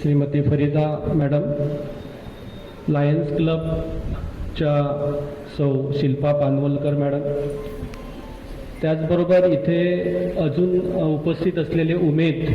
Shrimati Farida madam, Lions क्लबच्या सौ Shilpa Panwalkar madam, त्याचबरोबर इथे अजून उपस्थित असलेले उमेद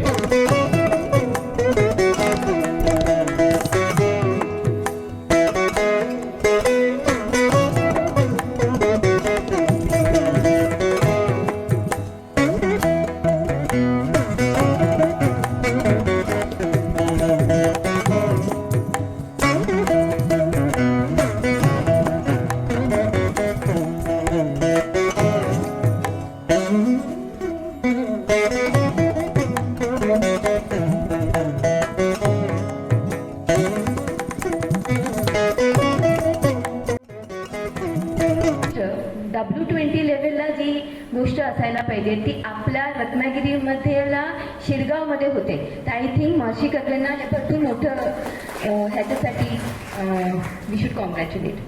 W20 लेवलला जी गोष्ट असायला पाहिजे ती आपल्या रत्नागिरीमध्येला शिरगावमध्ये होते. तर आय थिंक महर्षी कर्वेंना हे भरपूर मोठं ह्याच्यासाठी वी शुड कॉंग्रॅच्युलेट.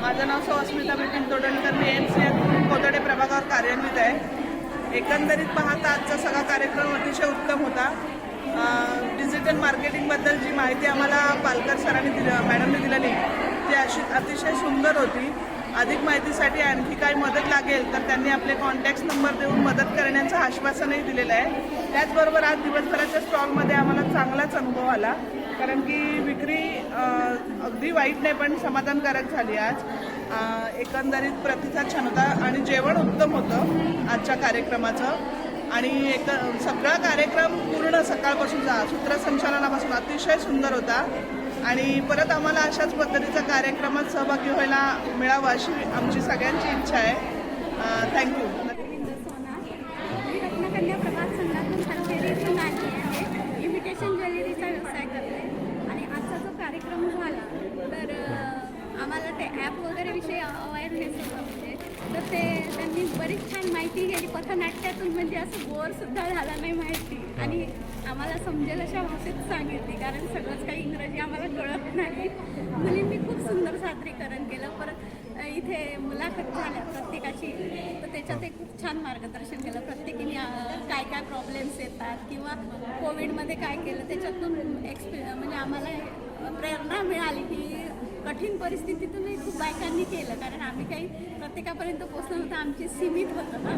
माझं नाव सौ अस्मिता बिपिन तोडणकर, मी एमसी कोथडे प्रभागावर कार्यान्वित आहे. एकंदरीत पाहता आजचा सगळा कार्यक्रम अतिशय उत्तम होता. डिजिटल मार्केटिंगबद्दल जी माहिती आम्हाला पालकर सरांनी मॅडमने दिलेली ती अतिशय सुंदर होती. अधिक माहितीसाठी आणखी काही मदत लागेल तर त्यांनी आपले कॉन्टॅक्ट नंबर देऊन मदत करण्याचं आश्वासनही दिलेलं आहे. त्याचबरोबर आज दिवसभराच्या स्टॉलमध्ये आम्हाला चांगलाच अनुभव आला, कारण की विक्री अगदी वाईट नाही पण समाधानकारक झाली. आज एकंदरीत प्रतिसाद छान होता आणि जेवण उत्तम होतं आजच्या कार्यक्रमाचं. आणि सगळा कार्यक्रम पूर्ण सकाळपासून सूत्रसंचालनापासून अतिशय सुंदर होता. आणि परत आम्हाला अशाच पद्धतीचा कार्यक्रमात सहभागी व्हायला मिळावं अशी आमची सगळ्यांची इच्छा आहे. थँक्यू. रत्नकन्या प्रभात संघातून हरखेरीतून आली आहे. इमिटेशन ज्वेलरीचा व्यवसाय करते आणि आजचा जो कार्यक्रम झाला तर आम्हाला ते ॲप वगैरे विषयी अवेअरनेस होतं, म्हणजे तर त्यांनी बरीच छान माहिती गेली पथनाट्यातून, म्हणजे असं बोरसुद्धा झाला नाही माहिती. आणि आम्हाला समजेल अशा भाषेत सांगितली, कारण सगळंच काही इंग्रजी आम्हाला कळत नाही. मुलींनी खूप सुंदर सादरीकरण केलं. परत इथे मुलाखत झाल्या प्रत्येकाची, तर त्याच्यात एक खूप छान मार्गदर्शन केलं. प्रत्येकीने काय काय प्रॉब्लेम्स येतात किंवा कोविडमध्ये काय केलं त्याच्यातून म्हणजे आम्हाला प्रेरणा मिळाली की कठीण कठीण परिस्थितीतूनही खूप बायकांनी केलं, कारण आम्ही काही प्रत्येकापर्यंत पोहोचलं नव्हतं, आमची सीमित होतं ना.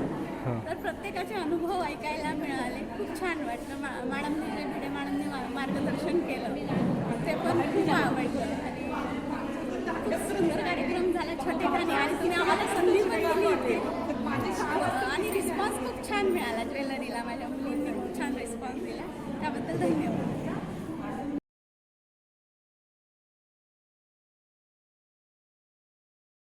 तर प्रत्येकाचे अनुभव ऐकायला मिळाले, खूप छान वाटलं. मॅडमने जे भिडे मॅडमने मार्गदर्शन केलं ते पण खूप आवडलं आणि खूप सुंदर कार्यक्रम झाला छोटेखानी, आणि तुम्ही आम्हाला संधी पण दिली इथे आणि रिस्पॉन्स खूप छान मिळाला. ज्वेलरीला माझ्या मुलींनी खूप छान रिस्पॉन्स दिला, त्याबद्दल धन्यवाद.